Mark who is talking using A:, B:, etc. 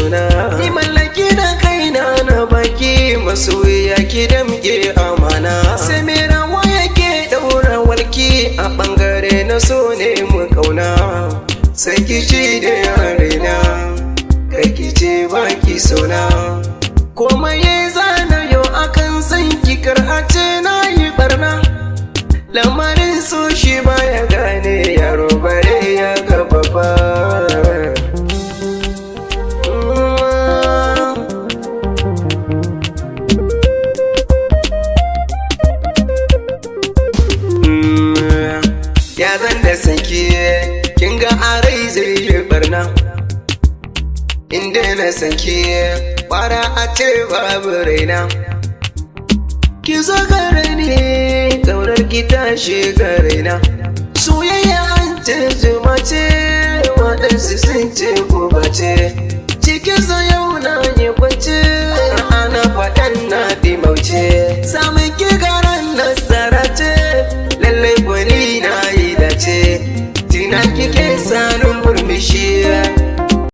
A: suna. Ni mallaki da kaina na baki masoyiya ki damke amana. Sai me rawa yake daura walki a bangare na so ne mu kauna. Sai ki ci da yarena kai ki ce baki sona. Komai ya zana yau akan san ki kar a ce na yi barna. Lamarin so shi baya gane yaro bare ya ga babba. Ya zan da sanki kin ga arai zai yi barna. Inda na sanki bara a ce babu raina. Ki zo gare ni kaunar ki ta shiga raina. Soyayya an ce zuma ce waɗansu sun ce gobe ce. Cikin yau